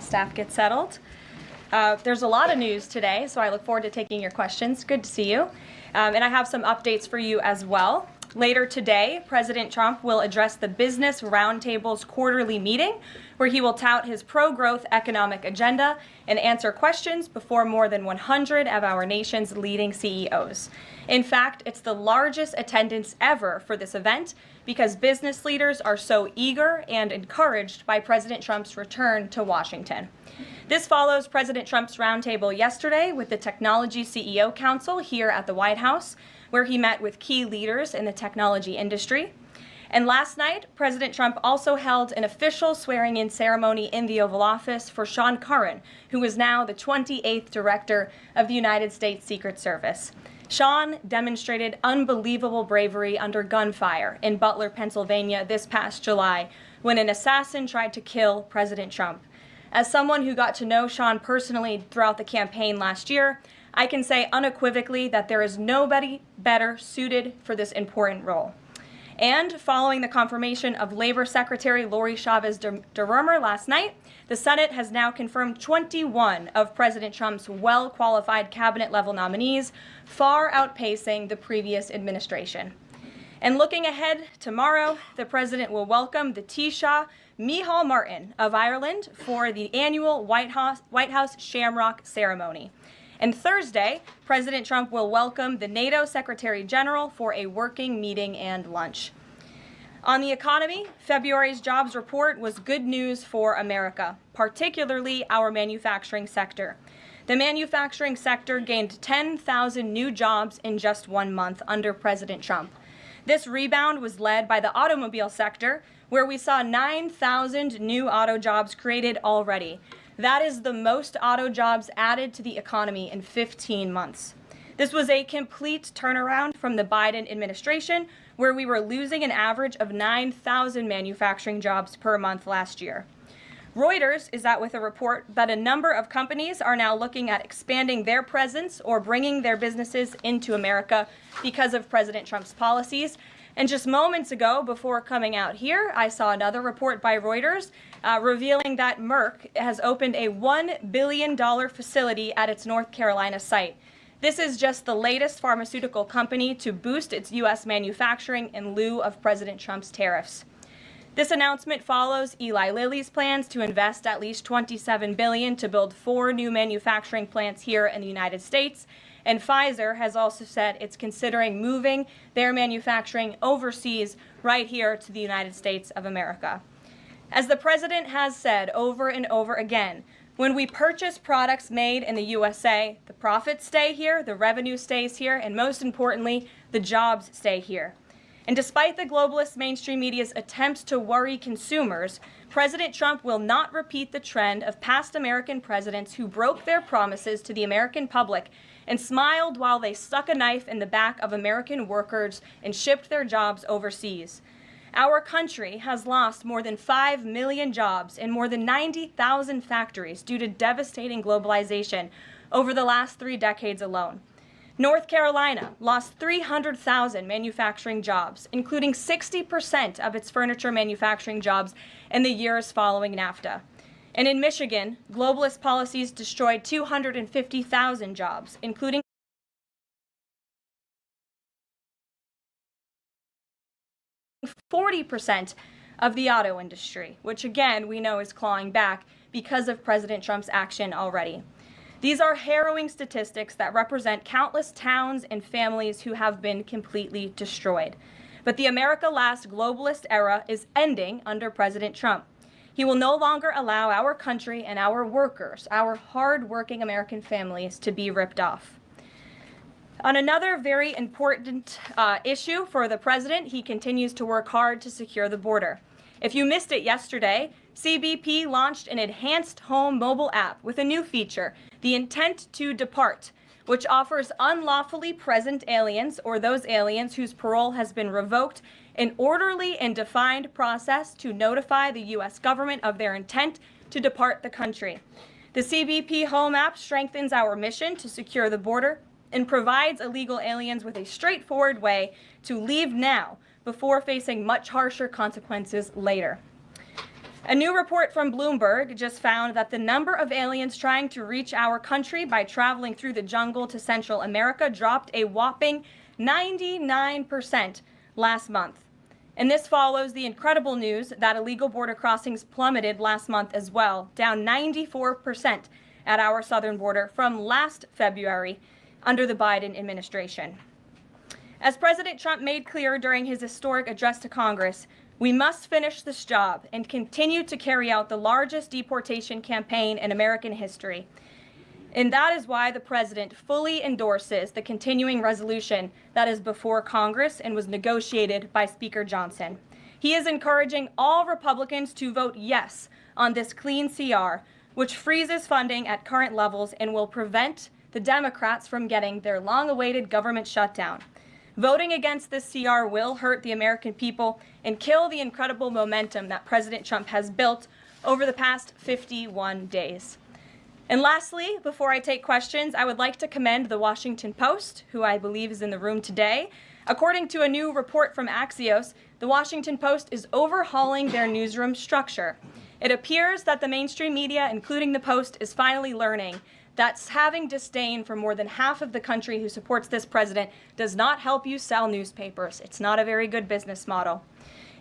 staff get settled. There's a lot of news today, so I look forward to taking your questions. Good to see you. And I have some updates for you as well. Later today, President Trump will address the Business Roundtable's quarterly meeting, where he will tout his pro-growth economic agenda and answer questions before more than 100 of our nation's leading CEOs. In fact, it's the largest attendance ever for this event because business leaders are so eager and encouraged by President Trump's return to Washington. This follows President Trump's roundtable yesterday with the Technology CEO Council here at the White House, where he met with key leaders in the technology industry. And last night, President Trump also held an official swearing-in ceremony in the Oval Office for Sean Curran, who is now the 28th Director of the United States Secret Service. Sean demonstrated unbelievable bravery under gunfire in Butler, Pennsylvania this past July when an assassin tried to kill President Trump. As someone who got to know Sean personally throughout the campaign last year, I can say unequivocally that there is nobody better suited for this important role. And following the confirmation of Labor Secretary Lori Chavez DeRomer last night, the Senate has now confirmed 21 of President Trump's well-qualified cabinet-level nominees, far outpacing the previous administration. And looking ahead, tomorrow, the president will welcome the Taoiseach Micheál Martin of Ireland for the annual White House Shamrock ceremony. And Thursday, President Trump will welcome the NATO Secretary General for a working meeting and lunch. On the economy, February's jobs report was good news for America, particularly our manufacturing sector. The manufacturing sector gained 10,000 new jobs in just 1 month under President Trump. This rebound was led by the automobile sector, where we saw 9,000 new auto jobs created already. That is the most auto jobs added to the economy in 15 months. This was a complete turnaround from the Biden administration, where we were losing an average of 9,000 manufacturing jobs per month last year. Reuters is out with a report that a number of companies are now looking at expanding their presence or bringing their businesses into America because of President Trump's policies. And just moments ago, before coming out here, I saw another report by Reuters revealing that Merck has opened a $1 billion facility at its North Carolina site. This is just the latest pharmaceutical company to boost its U.S. manufacturing in lieu of President Trump's tariffs. This announcement follows Eli Lilly's plans to invest at least $27 billion to build 4 new manufacturing plants here in the United States. And Pfizer has also said it's considering moving their manufacturing overseas right here to the United States of America. As the president has said over and over again, when we purchase products made in the USA, the profits stay here, the revenue stays here, and most importantly, the jobs stay here. And despite the globalist mainstream media's attempts to worry consumers, President Trump will not repeat the trend of past American presidents who broke their promises to the American public and smiled while they stuck a knife in the back of American workers and shipped their jobs overseas. Our country has lost more than 5 million jobs in more than 90,000 factories due to devastating globalization over the last 3 decades alone. North Carolina lost 300,000 manufacturing jobs, including 60% of its furniture manufacturing jobs in the years following NAFTA. And in Michigan, globalist policies destroyed 250,000 jobs, including 40% of the auto industry, which again we know is clawing back because of President Trump's action already. These are harrowing statistics that represent countless towns and families who have been completely destroyed. But the America Last globalist era is ending under President Trump. He will no longer allow our country and our workers, our hard-working American families, to be ripped off. On another very important issue for the president, he continues to work hard to secure the border. If you missed it yesterday, CBP launched an enhanced home mobile app with a new feature, the Intent to Depart, which offers unlawfully present aliens or those aliens whose parole has been revoked an orderly and defined process to notify the U.S. government of their intent to depart the country. The CBP Home app strengthens our mission to secure the border and provides illegal aliens with a straightforward way to leave now before facing much harsher consequences later. A new report from Bloomberg just found that the number of aliens trying to reach our country by traveling through the jungle to Central America dropped a whopping 99% last month. And this follows the incredible news that illegal border crossings plummeted last month as well, down 94% at our southern border from last February under the Biden administration. As President Trump made clear during his historic address to Congress, we must finish this job and continue to carry out the largest deportation campaign in American history. And that is why the president fully endorses the continuing resolution that is before Congress and was negotiated by Speaker Johnson. He is encouraging all Republicans to vote yes on this clean CR, which freezes funding at current levels and will prevent the Democrats from getting their long-awaited government shutdown. Voting against this CR will hurt the American people and kill the incredible momentum that President Trump has built over the past 51 days. And lastly, before I take questions, I would like to commend the Washington Post, who I believe is in the room today. According to a new report from Axios, the Washington Post is overhauling their newsroom structure. It appears that the mainstream media, including the Post, is finally learning that having disdain for more than half of the country who supports this president does not help you sell newspapers. It's not a very good business model.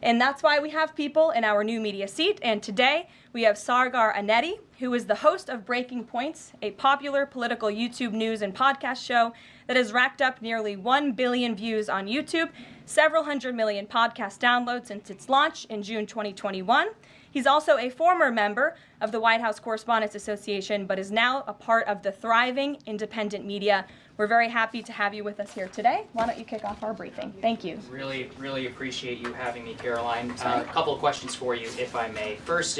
And that's why we have people in our new media seat. And today we have Sargar Aneti, who is the host of Breaking Points, a popular political YouTube news and podcast show that has racked up nearly 1 billion views on YouTube, several hundred million podcast downloads since its launch in June 2021. He's also a former member of the White House Correspondents Association, but is now a part of the thriving independent media. We're very happy to have you with us here today. Why don't you kick off our briefing? Thank you. Really appreciate you having me, Caroline. A couple of questions for you, if I may. First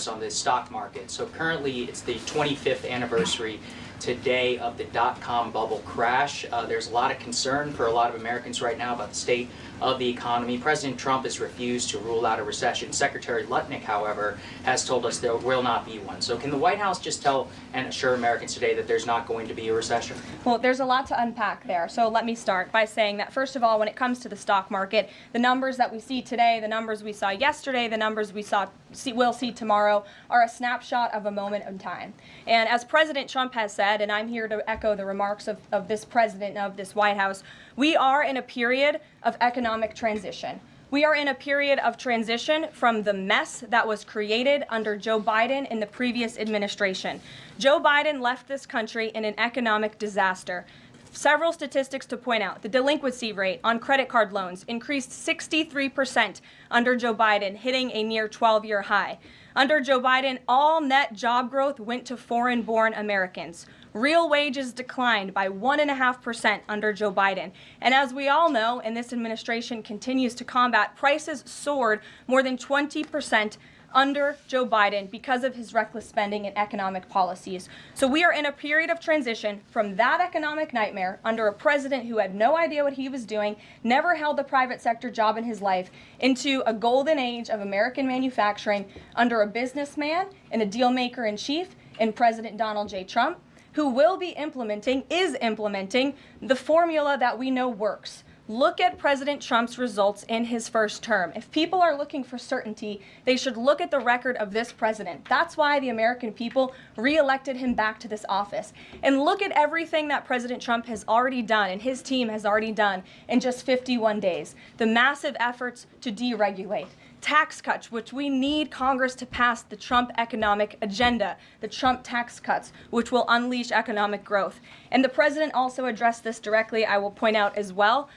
on the stock market. So currently it's the 25th anniversary today of the dot-com bubble crash. There's a lot of concern for a lot of Americans right now about the state of the economy. President Trump has refused to rule out a recession. Secretary Lutnick, however, has told us there will not be one. So can the White House just tell and assure Americans today that there's not going to be a recession? Well, there's a lot to unpack there. So let me start by saying that, first of all, when it comes to the stock market, the numbers that we see today, the numbers we saw yesterday, the numbers we'll see tomorrow are a snapshot of a moment in time. And as President Trump has said, and I'm here to echo the remarks of this president of this White House, we are in a period of economic transition. We are in a period of transition from the mess that was created under Joe Biden in the previous administration. Joe Biden left this country in an economic disaster. Several statistics to point out. The delinquency rate on credit card loans increased 63% under Joe Biden, hitting a near 12-year high. Under Joe Biden, all net job growth went to foreign-born Americans. Real wages declined by 1.5% under Joe Biden. And as we all know, and this administration continues to combat, prices soared more than 20% under Joe Biden because of his reckless spending and economic policies. So we are in a period of transition from that economic nightmare under a president who had no idea what he was doing, never held a private sector job in his life, into a golden age of American manufacturing under a businessman and a deal maker in chief in President Donald J. Trump, who is implementing the formula that we know works. Look at President Trump's results in his first term. If people are looking for certainty, they should look at the record of this president. That's why the American people re-elected him back to this office. And look at everything that President Trump has already done and his team has already done in just 51 days. The massive efforts to deregulate, tax cuts, which we need Congress to pass the Trump economic agenda, the Trump tax cuts, which will unleash economic growth. And the president also addressed this directly, I will point out as well,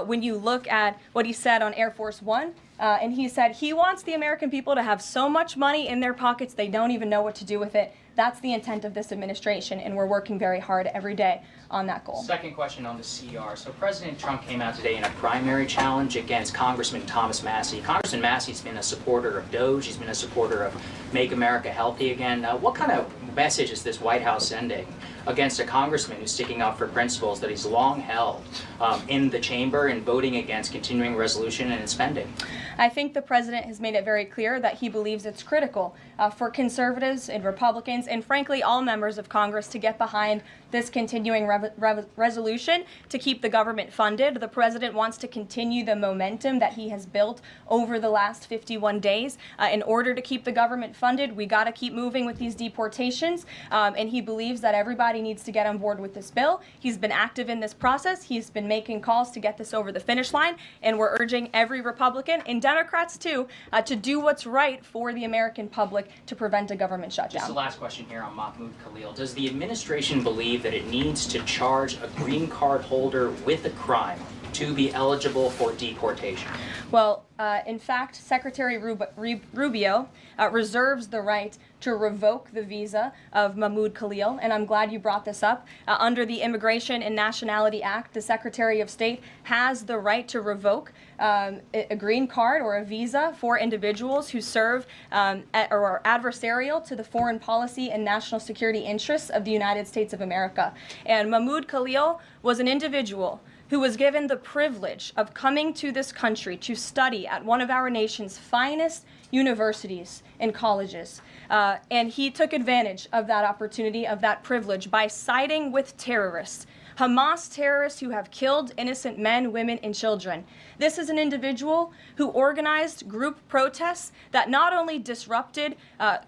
when you look at what he said on Air Force One. And he said he wants the American people to have so much money in their pockets they don't even know what to do with it. That's the intent of this administration, and we're working very hard every day on that goal. Second question on the CR. So President Trump came out today in a primary challenge against Congressman Thomas Massie. Congressman Massie's been a supporter of DOGE. He's been a supporter of Make America Healthy Again. What kind of message is this White House sending against a congressman who's sticking up for principles that he's long held in the chamber and voting against continuing resolution and spending? I think the president has made it very clear that he believes it's critical for conservatives and Republicans and frankly all members of Congress to get behind this continuing resolution to keep the government funded. The president wants to continue the momentum that he has built over the last 51 days. In order to keep the government funded, we got to keep moving with these deportations, and he believes that everybody needs to get on board with this bill. He's been active in this process. He's been making calls to get this over the finish line, and we're urging every Republican, and Democrats too, to do what's right for the American public to prevent a government shutdown. Just the last question here on Mahmoud Khalil. Does the administration believe that it needs to charge a green card holder with a crime to be eligible for deportation? Well, in fact, Secretary Rubio reserves the right to revoke the visa of Mahmoud Khalil, and I'm glad you brought this up. Under the Immigration and Nationality Act, the Secretary of State has the right to revoke a green card or a visa for individuals who serve or are adversarial to the foreign policy and national security interests of the United States of America. And Mahmoud Khalil was an individual who was given the privilege of coming to this country to study at one of our nation's finest universities and colleges. And he took advantage of that opportunity, of that privilege, by siding with terrorists, Hamas terrorists who have killed innocent men, women, and children. This is an individual who organized group protests that not only disrupted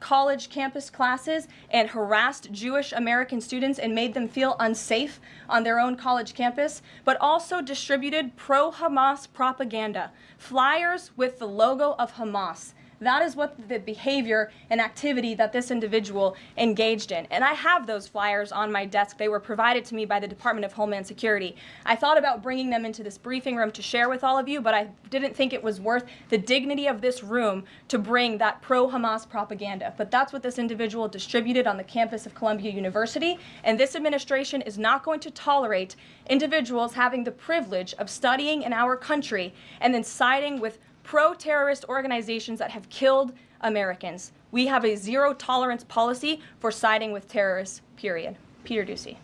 college campus classes and harassed Jewish American students and made them feel unsafe on their own college campus, but also distributed pro-Hamas propaganda, flyers with the logo of Hamas. That is what the behavior and activity that this individual engaged in. And I have those flyers on my desk. They were provided to me by the Department of Homeland Security. I thought about bringing them into this briefing room to share with all of you, but I didn't think it was worth the dignity of this room to bring that pro-Hamas propaganda. But that's what this individual distributed on the campus of Columbia University. And this administration is not going to tolerate individuals having the privilege of studying in our country and then siding with pro-terrorist organizations that have killed Americans. We have a zero-tolerance policy for siding with terrorists, period. Peter Ducey.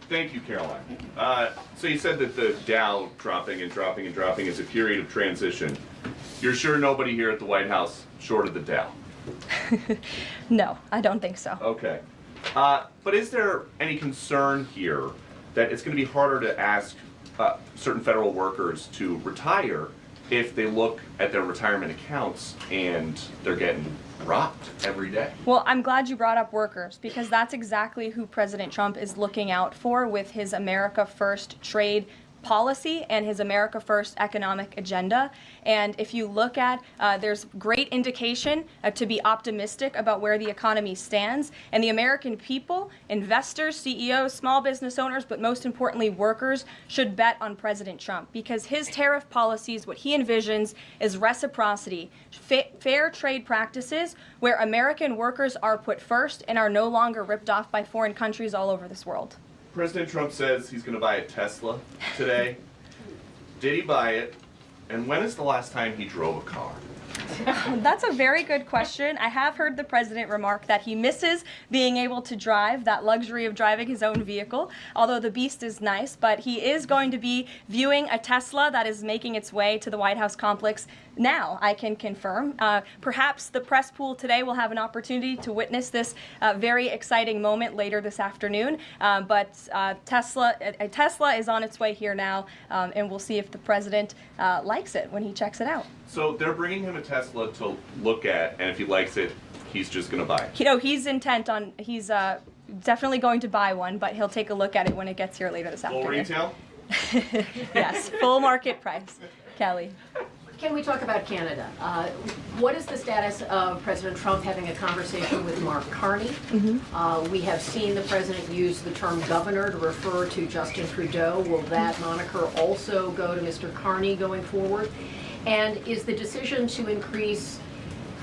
Thank you, Caroline. So you said that the Dow dropping and dropping and dropping is a period of transition. You're sure nobody here at the White House short of the Dow? No, I don't think so. Okay. But is there any concern here that it's going to be harder to ask certain federal workers to retire if they look at their retirement accounts and they're getting robbed every day? Well, I'm glad you brought up workers, because that's exactly who President Trump is looking out for with his America First trade policy and his America First economic agenda. And if you look at, there's great indication to be optimistic about where the economy stands. And the American people, investors, CEOs, small business owners, but most importantly, workers, should bet on President Trump, because his tariff policies, what he envisions is reciprocity, fair trade practices where American workers are put first and are no longer ripped off by foreign countries all over this world. President Trump says he's going to buy a Tesla today. Did he buy it? And when is the last time he drove a car? That's a very good question. I have heard the president remark that he misses being able to drive, that luxury of driving his own vehicle, although the beast is nice, but he is going to be viewing a Tesla that is making its way to the White House complex now, I can confirm. Perhaps the press pool today will have an opportunity to witness this very exciting moment later this afternoon, but a Tesla is on its way here now, and we'll see if the president likes it when he checks it out. So they're bringing him a Tesla to look at, and if he likes it, he's just going to buy it. You know, he's definitely going to buy one, but he'll take a look at it when it gets here later this afternoon. Full retail? Yes, full market price. Kelly. Can we talk about Canada? What is the status of President Trump having a conversation with Mark Carney? We have seen the president use the term governor to refer to Justin Trudeau. Will that moniker also go to Mr. Carney going forward? And is the decision to increase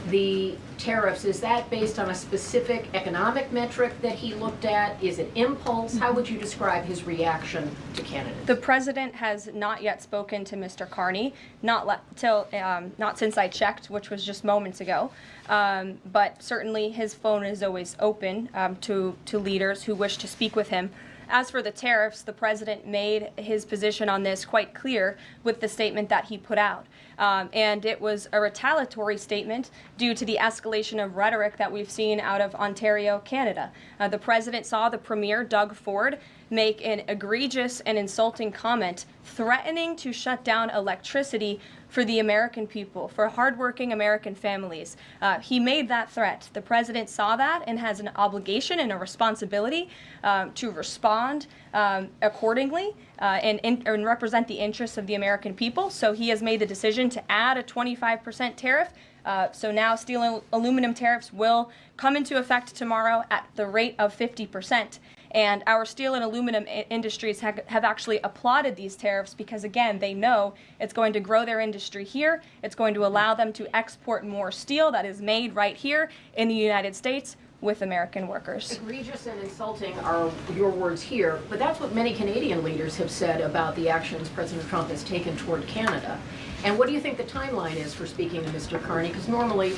the tariffs, is that based on a specific economic metric that he looked at? Is it impulse? How would you describe his reaction to Canada? The president has not yet spoken to Mr. Carney, not since I checked, which was just moments ago. But certainly his phone is always open to leaders who wish to speak with him. As for the tariffs, the president made his position on this quite clear with the statement that he put out. and it was a retaliatory statement due to the escalation of rhetoric that we've seen out of Ontario, Canada. The president saw the Premier, Doug Ford, make an egregious and insulting comment threatening to shut down electricity for the American people, for hardworking American families. He made that threat. The president saw that and has an obligation and a responsibility to respond accordingly and represent the interests of the American people. So he has made the decision to add a 25% tariff. So now steel and aluminum tariffs will come into effect tomorrow at the rate of 50%. And our steel and aluminum industries have actually applauded these tariffs because, again, they know it's going to grow their industry here. It's going to allow them to export more steel that is made right here in the United States with American workers. Egregious and insulting are your words here, but that's what many Canadian leaders have said about the actions President Trump has taken toward Canada. And what do you think the timeline is for speaking to Mr. Carney? Because normally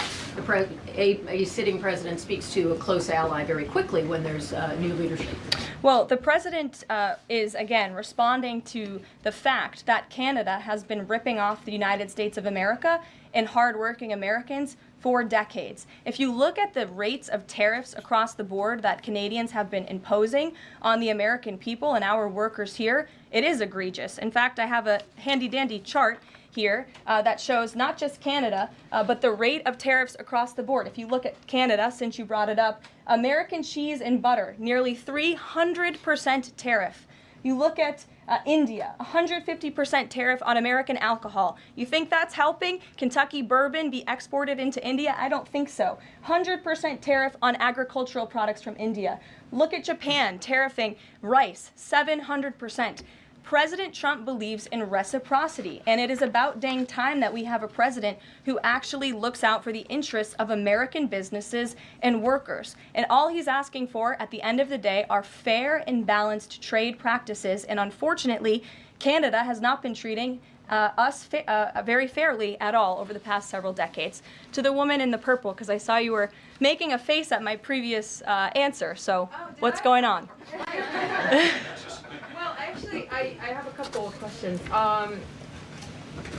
a sitting president speaks to a close ally very quickly when there's new leadership. Well, the president is, again, responding to the fact that Canada has been ripping off the United States of America and hardworking Americans for decades. If you look at the rates of tariffs across the board that Canadians have been imposing on the American people and our workers here, it is egregious. In fact, I have a handy-dandy chart here that shows not just Canada, but the rate of tariffs across the board. If you look at Canada, since you brought it up, American cheese and butter, nearly 300% tariff. You look at India, 150% tariff on American alcohol. You think that's helping Kentucky bourbon be exported into India? I don't think so. 100% tariff on agricultural products from India. Look at Japan, tariffing rice, 700%. President Trump believes in reciprocity, and it is about dang time that we have a president who actually looks out for the interests of American businesses and workers. And all he's asking for at the end of the day are fair and balanced trade practices, and unfortunately, Canada has not been treating us very fairly at all over the past several decades. To the woman in the purple, because I saw you were making a face at my previous answer, so what's going on? Actually, I have a couple of questions.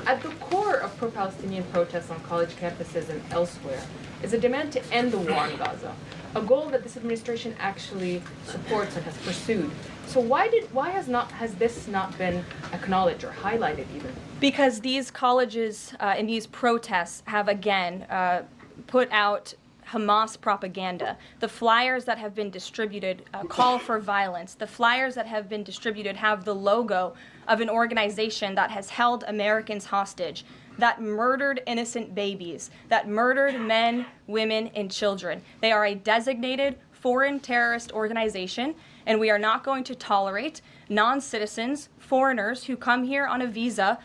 At the core of pro-Palestinian protests on college campuses and elsewhere is a demand to end the war in Gaza, a goal that this administration actually supports and has pursued. So why has this not been acknowledged or highlighted even? Because these colleges and these protests have again put out Hamas propaganda. The flyers that have been distributed call for violence. The flyers that have been distributed have the logo of an organization that has held Americans hostage, that murdered innocent babies, that murdered men, women, and children. They are a designated foreign terrorist organization, and we are not going to tolerate non-citizens, foreigners who come here on a visa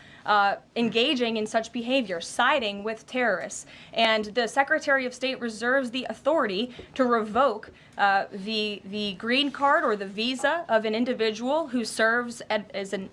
engaging in such behavior, siding with terrorists. And the Secretary of State reserves the authority to revoke the green card or the visa of an individual who serves as an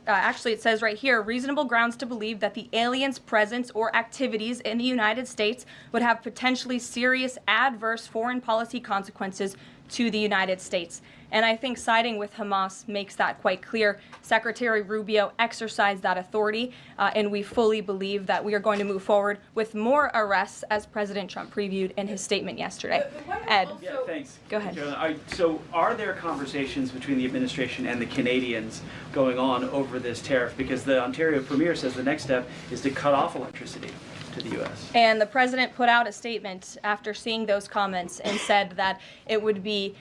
actually it says right here, reasonable grounds to believe that the alien's presence or activities in the United States would have potentially serious adverse foreign policy consequences to the United States. And I think siding with Hamas makes that quite clear. Secretary Rubio exercised that authority, and we fully believe that we are going to move forward with more arrests, as President Trump previewed in his statement yesterday. Ed, yeah, thanks. Go ahead. So are there conversations between the administration and the Canadians going on over this tariff? Because the Ontario Premier says the next step is to cut off electricity to the U.S. And the president put out a statement after seeing those comments and said that it would be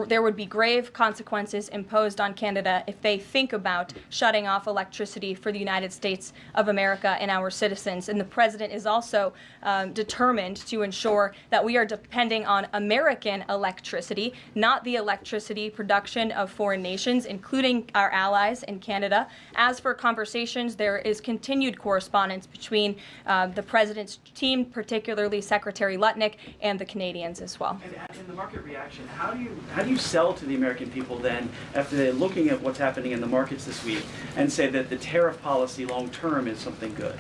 there would be grave consequences imposed on Canada if they think about shutting off electricity for the United States of America and our citizens. And the president is also determined to ensure that we are depending on American electricity, not the electricity production of foreign nations, including our allies in Canada. As for conversations, there is continued correspondence between the president's team, particularly Secretary Lutnick, and the Canadians as well. And in the market reaction, how do you sell to the American people then, after they're looking at what's happening in the markets this week, and say that the tariff policy long term is something good?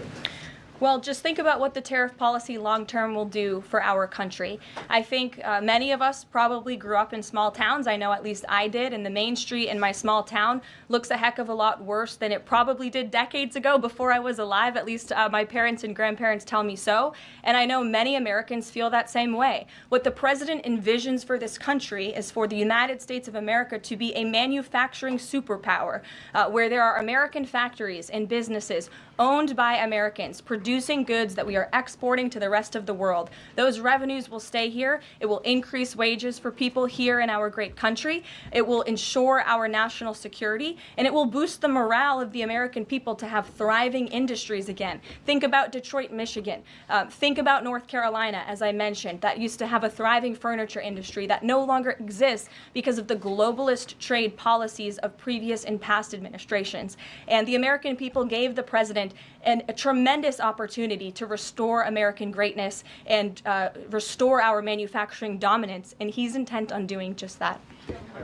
Well, just think about what the tariff policy long-term will do for our country. I think many of us probably grew up in small towns. I know at least I did, and the main street in my small town looks a heck of a lot worse than it probably did decades ago before I was alive. At least my parents and grandparents tell me so. And I know many Americans feel that same way. What the president envisions for this country is for the United States of America to be a manufacturing superpower where there are American factories and businesses owned by Americans, producing goods that we are exporting to the rest of the world. Those revenues will stay here. It will increase wages for people here in our great country. It will ensure our national security, and it will boost the morale of the American people to have thriving industries again. Think about Detroit, Michigan. Think about North Carolina, as I mentioned, that used to have a thriving furniture industry that no longer exists because of the globalist trade policies of previous and past administrations. And the American people gave the president a tremendous opportunity to restore American greatness and restore our manufacturing dominance, and he's intent on doing just that.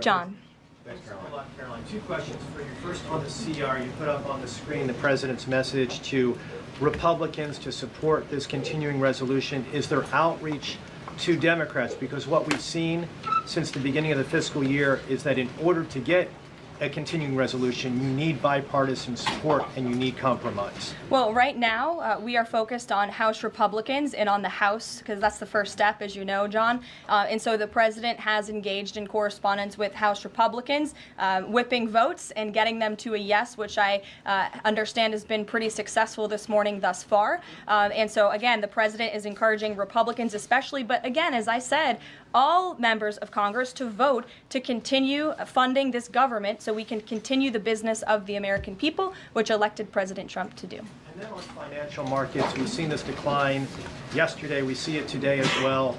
John. Thanks a lot, Caroline. Two questions for you. First, on the CR, you put up on the screen the president's message to Republicans to support this continuing resolution. Is there outreach to Democrats? Because what we've seen since the beginning of the fiscal year is that in order to get a continuing resolution, you need bipartisan support and you need compromise. Well, right now, we are focused on House Republicans and on the House, because that's the first step, as you know, John. And so the president has engaged in correspondence with House Republicans, whipping votes and getting them to a yes, which I understand has been pretty successful this morning thus far. And so, again, the president is encouraging Republicans especially, but again, as I said, all members of Congress to vote to continue funding this government so we can continue the business of the American people, which elected President Trump to do. And then on financial markets, we've seen this decline yesterday. We see it today as well.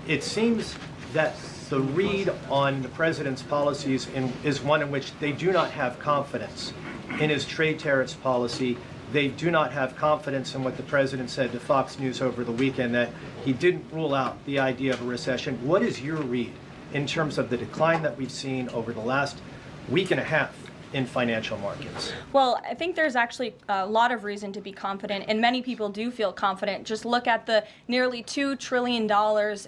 It seems that the read on the president's policies is one in which they do not have confidence in his trade tariffs policy. They do not have confidence in what the president said to Fox News over the weekend, that he didn't rule out the idea of a recession. What is your read in terms of the decline that we've seen over the last week and a half in financial markets? Well, I think there's actually a lot of reason to be confident, and many people do feel confident. Just look at the nearly $2 trillion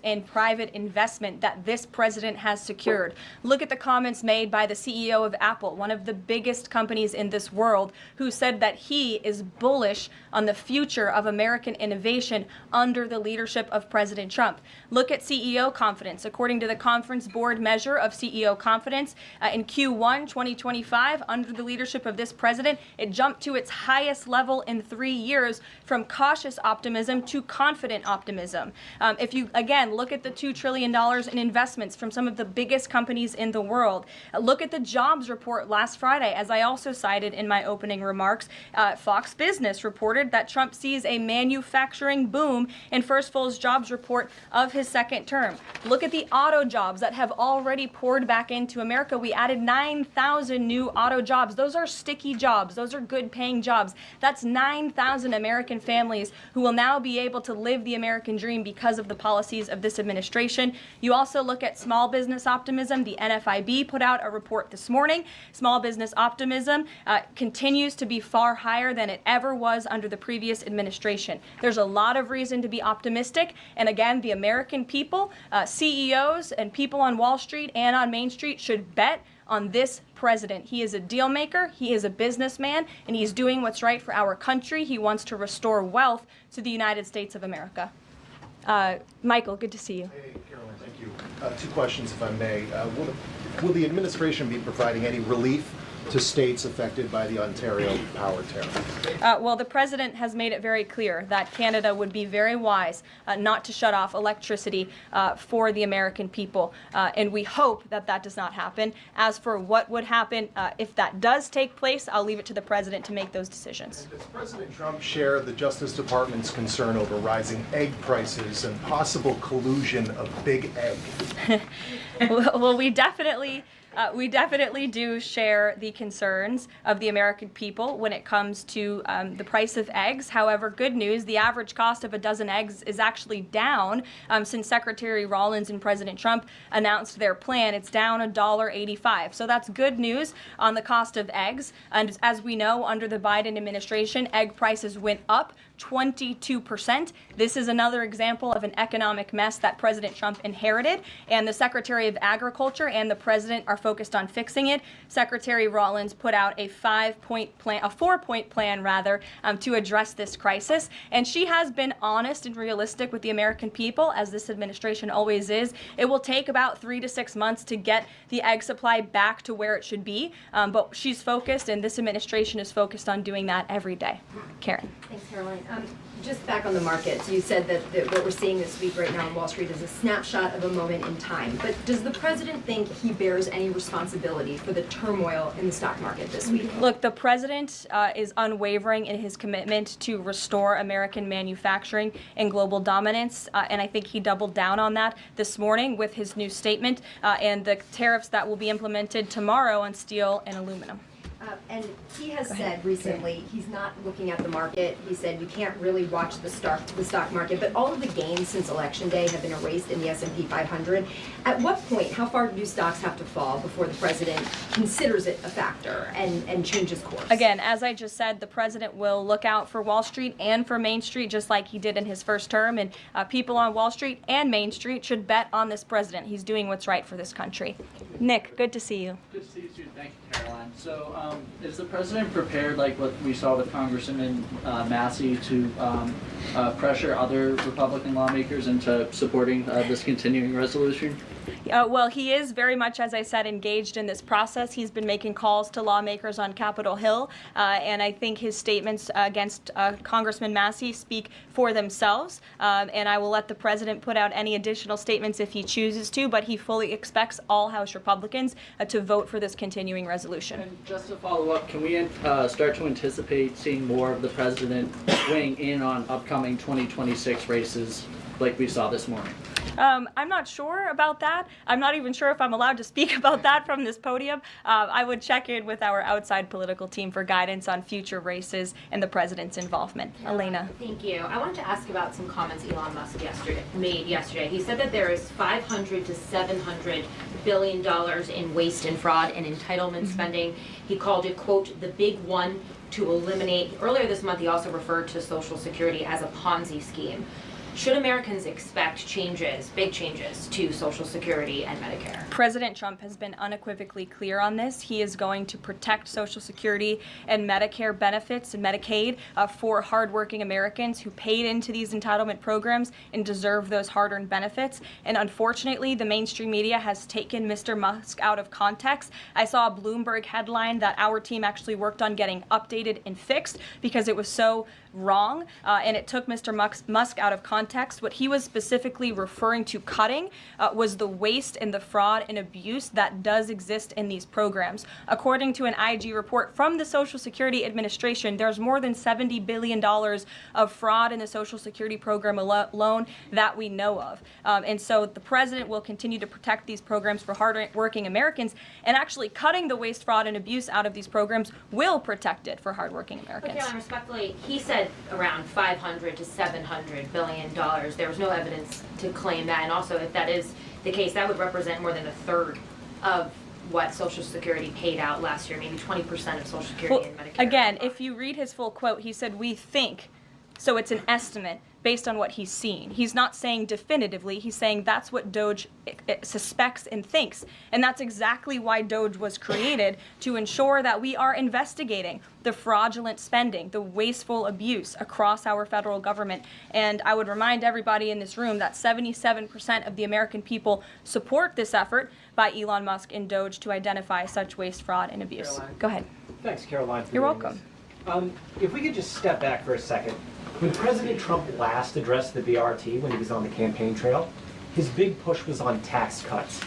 in private investment that this president has secured. Look at the comments made by the CEO of Apple, one of the biggest companies in this world, who said that he is bullish on the future of American innovation under the leadership of President Trump. Look at CEO confidence. According to the Conference Board measure of CEO confidence, in Q1 2025, under the leadership of this president, it jumped to its highest level in 3 years, from cautious optimism to confident optimism. If you, again, look at the $2 trillion in investments from some of the biggest companies in the world. Look at the jobs report last Friday, as I also cited in my opening remarks. Fox Business reported that Trump sees a manufacturing boom in first full jobs report of his second term. Look at the auto jobs that have already poured back into America. We added 9,000 new auto jobs. Those are sticky jobs. Those are good paying jobs. That's 9,000 American families who will now be able to live the American dream because of the policies of this administration. You also look at small business optimism. The NFIB put out a report this morning. Small business optimism continues to be far higher than it ever was under the previous administration. There's a lot of reason to be optimistic. And again, the American people, CEOs and people on Wall Street and on Main Street should bet on this president. He is a deal maker, he is a businessman, and he's doing what's right for our country. He wants to restore wealth to the United States of America. Michael, good to see you. Hey, Caroline, thank you. Two questions, if I may. Will the administration be providing any relief to states affected by the Ontario power tariff? Well, the president has made it very clear that Canada would be very wise not to shut off electricity for the American people, and we hope that that does not happen. As for what would happen if that does take place, I'll leave it to the president to make those decisions. And does President Trump share the Justice Department's concern over rising egg prices and possible collusion of big egg? Well, we definitely We definitely do share the concerns of the American people when it comes to the price of eggs. However, good news, the average cost of a dozen eggs is actually down since Secretary Rollins and President Trump announced their plan. It's down $1.85. So that's good news on the cost of eggs. And as we know, under the Biden administration, egg prices went up 22%. This is another example of an economic mess that President Trump inherited, and the Secretary of Agriculture and the President are focused on fixing it. Secretary Rollins put out a 4-point plan rather, to address this crisis, and she has been honest and realistic with the American people, as this administration always is. It will take about 3 to 6 months to get the egg supply back to where it should be, but she's focused, and this administration is focused on doing that every day. Karen. Thanks, Caroline. Just back on the markets, you said that what we're seeing this week right now on Wall Street is a snapshot of a moment in time. But does the president think he bears any responsibility for the turmoil in the stock market this week? Look, the president is unwavering in his commitment to restore American manufacturing and global dominance, and I think he doubled down on that this morning with his new statement and the tariffs that will be implemented tomorrow on steel and aluminum. And he has said recently he's not looking at the market. He said you can't really watch the stock market, but all of the gains since Election Day have been erased in the S&P 500. At what point, how far do stocks have to fall before the president considers it a factor and changes course? Again, as I just said, the president will look out for Wall Street and for Main Street, just like he did in his first term, and people on Wall Street and Main Street should bet on this president. He's doing what's right for this country. Nick, good to see you. Good to see you too. Thank you, Caroline. So, is the president prepared, like what we saw with Congressman Massey, to pressure other Republican lawmakers into supporting this continuing resolution? Well, he is very much, as I said, engaged in this process. He's been making calls to lawmakers on Capitol Hill, and I think his statements against Congressman Massey speak for themselves, and I will let the president put out any additional statements if he chooses to, but he fully expects all House Republicans to vote for this continuing resolution. And just to follow up, can we start to anticipate seeing more of the president weighing in on upcoming 2026 races like we saw this morning? I'm not sure about that. I'm not even sure if I'm allowed to speak about that from this podium. I would check in with our outside political team for guidance on future races and the president's involvement. Elena. Thank you. I wanted to ask about some comments Elon Musk made yesterday. He said that there is $500 to $700 billion in waste and fraud and entitlement spending. He called it, quote, the big one to eliminate. Earlier this month, he also referred to Social Security as a Ponzi scheme. Should Americans expect changes, big changes, to Social Security and Medicare? President Trump has been unequivocally clear on this. He is going to protect Social Security and Medicare benefits and Medicaid for hardworking Americans who paid into these entitlement programs and deserve those hard-earned benefits. And unfortunately, the mainstream media has taken Mr. Musk out of context. I saw a Bloomberg headline that our team actually worked on getting updated and fixed because it was so wrong, and it took Mr. Musk out of context. What he was specifically referring to cutting was the waste and the fraud and abuse that does exist in these programs. According to an IG report from the Social Security Administration, there's more than $70 billion of fraud in the Social Security program alone that we know of. And so the president will continue to protect these programs for hard-working Americans, and actually cutting the waste, fraud, and abuse out of these programs will protect it for hard-working Americans. Okay, respectfully, he said around $500 to $700 billion. There was no evidence to claim that, and also if that is the case, that would represent more than a third of what Social Security paid out last year, maybe 20% of Social Security and Medicare. Again, if you read his full quote, he said, "We think," so it's an estimate based on what he's seen. He's not saying definitively, he's saying that's what DOJ suspects and thinks. And that's exactly why DOJ was created, to ensure that we are investigating the fraudulent spending, the wasteful abuse across our federal government. And I would remind everybody in this room that 77% of the American people support this effort by Elon Musk and DOJ to identify such waste, fraud, and abuse. Caroline. Go ahead. Thanks, Caroline. You're welcome. If we could just step back for a second. When President Trump last addressed the BRT when he was on the campaign trail, his big push was on tax cuts.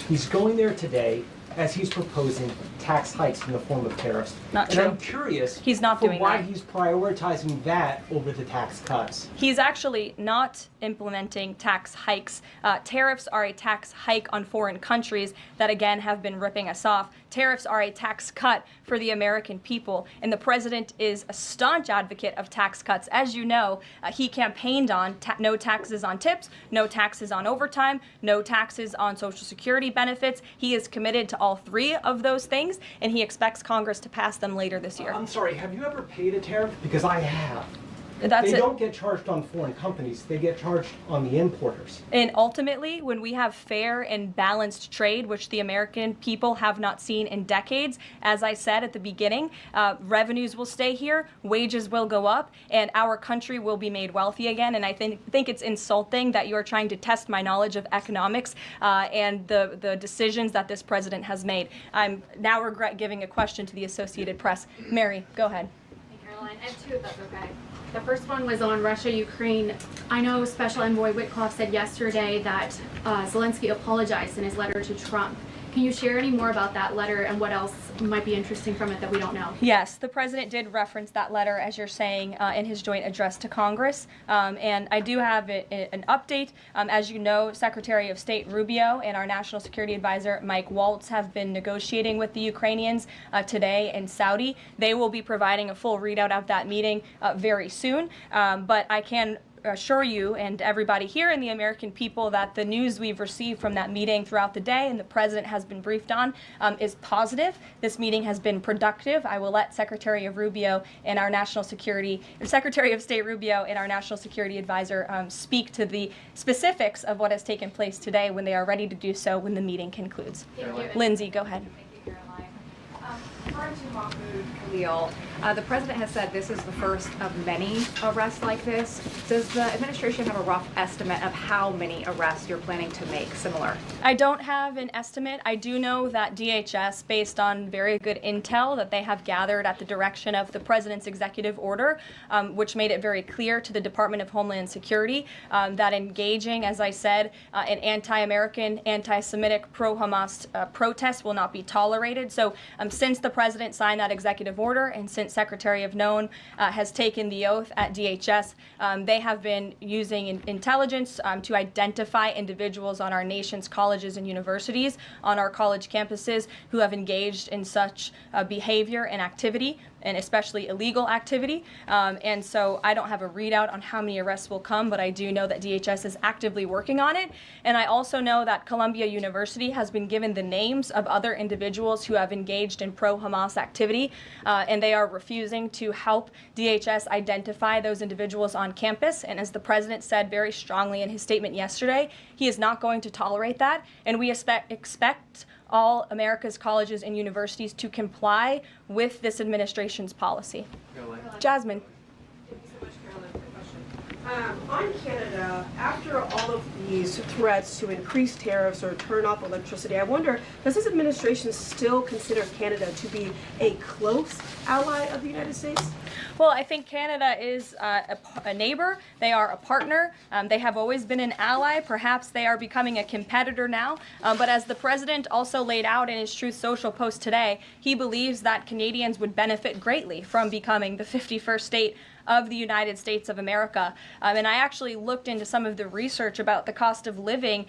He's going there today as he's proposing tax hikes in the form of tariffs. Not and true. I'm curious He's not for doing why that. he's prioritizing that over the tax cuts. He's actually not implementing tax hikes. Tariffs are a tax hike on foreign countries that, again, have been ripping us off. Tariffs are a tax cut for the American people, and the president is a staunch advocate of tax cuts. As you know, he campaigned on no taxes on tips, no taxes on overtime, no taxes on Social Security benefits. He is committed to all three of those things, and he expects Congress to pass them later this year. I'm sorry, have you ever paid a tariff? Because I have. That's they it. don't get charged on foreign companies, they get charged on the importers. And ultimately, when we have fair and balanced trade, which the American people have not seen in decades, as I said at the beginning, revenues will stay here, wages will go up, and our country will be made wealthy again. And I think it's insulting that you are trying to test my knowledge of economics and the decisions that this president has made. I'm now regret giving a question to the Associated Press. Mary, go ahead. Hey, Caroline. I have two, if that's okay. The first one was on Russia, Ukraine. I know Special Envoy Witkoff said yesterday that Zelensky apologized in his letter to Trump. Can you share any more about that letter and what else might be interesting from it that we don't know? Yes, the president did reference that letter, as you're saying, in his joint address to Congress. And I do have an update. As you know, Secretary of State Rubio and our National Security Advisor Mike Waltz have been negotiating with the Ukrainians today in Saudi. They will be providing a full readout of that meeting very soon. But I can assure you and everybody here and the American people that the news we've received from that meeting throughout the day and the president has been briefed on is positive. This meeting has been productive. I will let Secretary of State Rubio and our National Security Advisor speak to the specifics of what has taken place today when they are ready to do so when the meeting concludes. Lindsay, go ahead. Referring to Mahmoud Khalil, the president has said this is the first of many arrests like this. Does the administration have a rough estimate of how many arrests you're planning to make similar? I don't have an estimate. I do know that DHS, based on very good intel that they have gathered at the direction of the president's executive order, which made it very clear to the Department of Homeland Security that engaging, as I said, in anti-American, anti-Semitic, pro-Hamas protests will not be tolerated. So since the president signed that executive order and since Secretary of Known has taken the oath at DHS, they have been using intelligence to identify individuals on our nation's colleges and universities, on our college campuses, who have engaged in such behavior and activity, and especially illegal activity. And so I don't have a readout on how many arrests will come, but I do know that DHS is actively working on it. And I also know that Columbia University has been given the names of other individuals who have engaged in pro-Hamas activity, and they are refusing to help DHS identify those individuals on campus. And as the president said very strongly in his statement yesterday, he is not going to tolerate that, and we expect all America's colleges and universities to comply with this administration's policy. Jasmine. Thank you so much, Caroline, for the question. On Canada, after all of these threats to increase tariffs or turn off electricity, I wonder, does this administration still consider Canada to be a close ally of the United States? Well, I think Canada is a neighbor. They are a partner. They have always been an ally. Perhaps they are becoming a competitor now. But as the president also laid out in his Truth Social post today, he believes that Canadians would benefit greatly from becoming the 51st state of the United States of America. And I actually looked into some of the research about the cost of living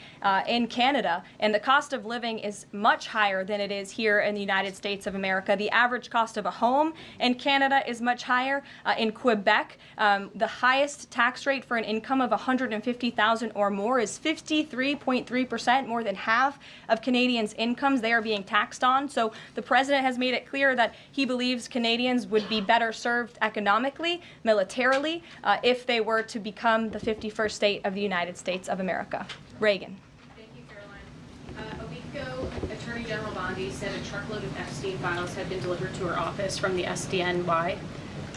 in Canada, and the cost of living is much higher than it is here in the United States of America. The average cost of a home in Canada is much higher. In Quebec, the highest tax rate for an income of $150,000 or more is 53.3%, more than half of Canadians' incomes they are being taxed on. So the president has made it clear that he believes Canadians would be better served economically, militarily, if they were to become the 51st state of the United States of America. Reagan. Thank you, Caroline. A week ago, Attorney General Bondi said a truckload of Epstein files had been delivered to her office from the SDNY.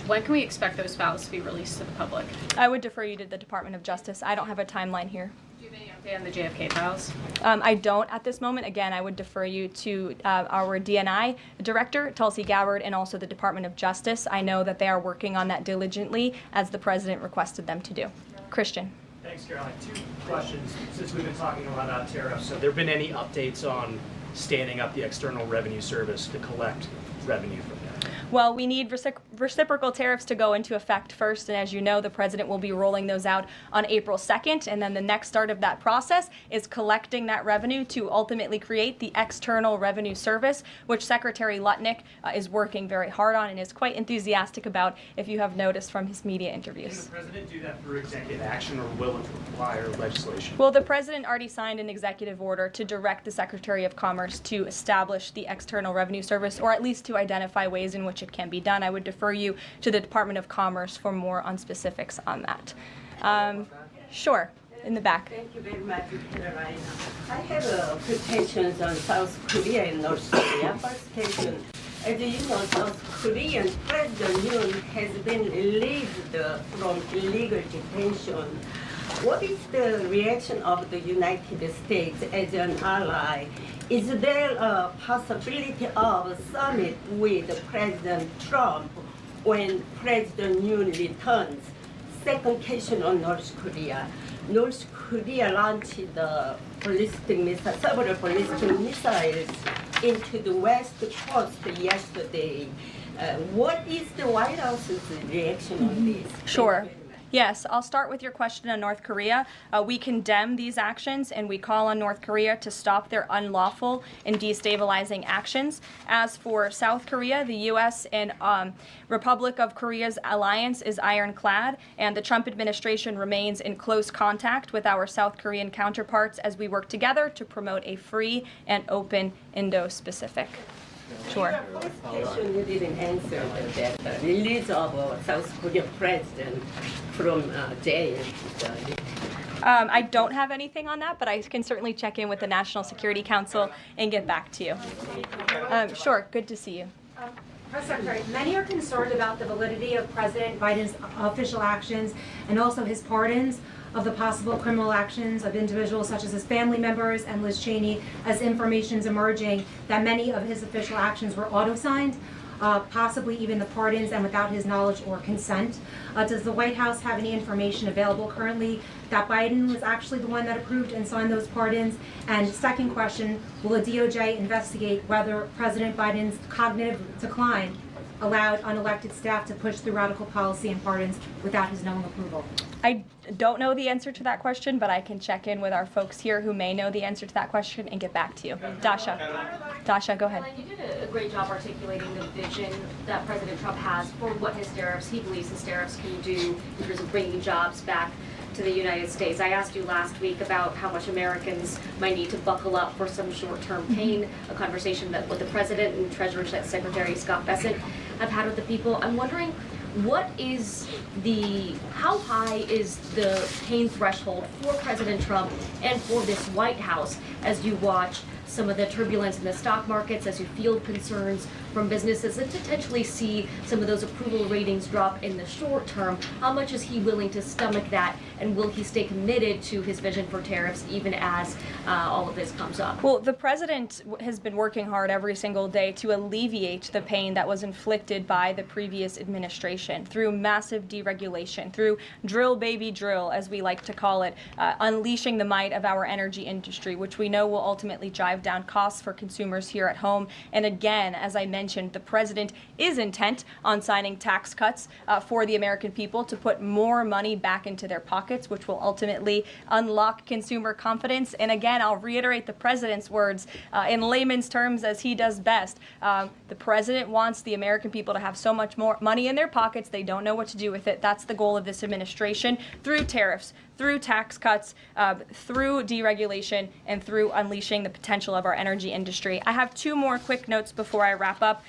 When can we expect those files to be released to the public? I would defer you to the Department of Justice. I don't have a timeline here. Do you have any update on the JFK files? I don't at this moment. Again, I would defer you to our DNI director, Tulsi Gabbard, and also the Department of Justice. I know that they are working on that diligently, as the president requested them to do. Christian. Thanks, Caroline. Two questions, since we've been talking a lot about tariffs. Have there been any updates on standing up the External Revenue Service to collect revenue from that? Well, we need reciprocal tariffs to go into effect first, and as you know, the president will be rolling those out on April 2nd, and then the next start of that process is collecting that revenue to ultimately create the External Revenue Service, which Secretary Lutnick is working very hard on and is quite enthusiastic about, if you have noticed from his media interviews. Can the president do that through executive action, or will it require legislation? Well, the president already signed an executive order to direct the Secretary of Commerce to establish the External Revenue Service, or at least to identify ways in which it can be done. I would defer you to the Department of Commerce for more on specifics on that. Sure, in the back. Thank you very much, Caroline. I have a few questions on South Korea and North Korea. First question, as you know, South Korean President Yoon has been released from illegal detention. What is the reaction of the United States as an ally? Is there a possibility of a summit with President Trump when President Yoon returns? Second question on North Korea. North Korea launched the several ballistic missiles into the west coast yesterday. What is the White House's reaction on this? Sure. Yes, I'll start with your question on North Korea. We condemn these actions and we call on North Korea to stop their unlawful and destabilizing actions. As for South Korea, the U.S. and Republic of Korea's alliance is ironclad, and the Trump administration remains in close contact with our South Korean counterparts as we work together to promote a free and open Indo-Pacific. Sure. Your first question, you didn't answer that release of South Korean president from jail. I don't have anything on that, but I can certainly check in with the National Security Council and get back to you. Sure, good to see you. Press Secretary, many are concerned about the validity of President Biden's official actions and also his pardons of the possible criminal actions of individuals such as his family members and Liz Cheney, as information is emerging that many of his official actions were auto-signed, possibly even the pardons, and without his knowledge or consent. Does the White House have any information available currently that Biden was actually the one that approved and signed those pardons? And second question, will the DOJ investigate whether President Biden's cognitive decline allowed unelected staff to push through radical policy and pardons without his knowing approval? I don't know the answer to that question, but I can check in with our folks here who may know the answer to that question and get back to you. Dasha, go ahead. Caroline, you did a great job articulating the vision that President Trump has for what he believes his tariffs can do in terms of bringing jobs back to the United States. I asked you last week about how much Americans might need to buckle up for some short-term pain, a conversation that what the President and Treasury Secretary Scott Bessent have had with the people. I'm wondering, how high is the pain threshold for President Trump and for this White House as you watch some of the turbulence in the stock markets, as you field concerns from businesses and potentially see some of those approval ratings drop in the short term? How much is he willing to stomach that, and will he stay committed to his vision for tariffs even as all of this comes up? Well, the president has been working hard every single day to alleviate the pain that was inflicted by the previous administration through massive deregulation, through drill baby drill, as we like to call it, unleashing the might of our energy industry, which we know will ultimately drive down costs for consumers here at home. And again, as I mentioned, the president is intent on signing tax cuts for the American people to put more money back into their pockets, which will ultimately unlock consumer confidence. And again, I'll reiterate the president's words in layman's terms as he does best. The president wants the American people to have so much more money in their pockets, they don't know what to do with it. That's the goal of this administration, through tariffs, through tax cuts, through deregulation, and through unleashing the potential of our energy industry. I have two more quick notes before I wrap up.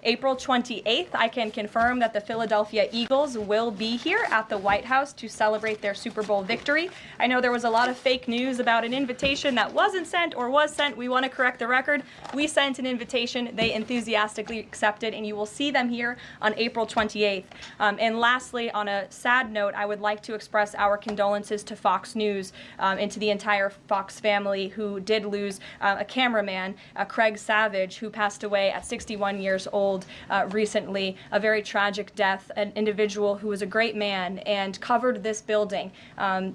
April 28th, I can confirm that the Philadelphia Eagles will be here at the White House to celebrate their Super Bowl victory. I know there was a lot of fake news about an invitation that wasn't sent or was sent. We want to correct the record. We sent an invitation. They enthusiastically accepted, and you will see them here on April 28th. And lastly, on a sad note, I would like to express our condolences to Fox News and to the entire Fox family who did lose a cameraman, Craig Savage, who passed away at 61 years old killed recently, a very tragic death, an individual who was a great man and covered this building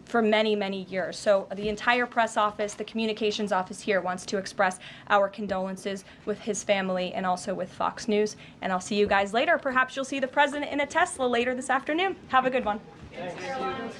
for many, many years. So the entire press office, the communications office here wants to express our condolences with his family and also with Fox News. And I'll see you guys later. Perhaps you'll see the president in a Tesla later this afternoon. Have a good one. Thanks.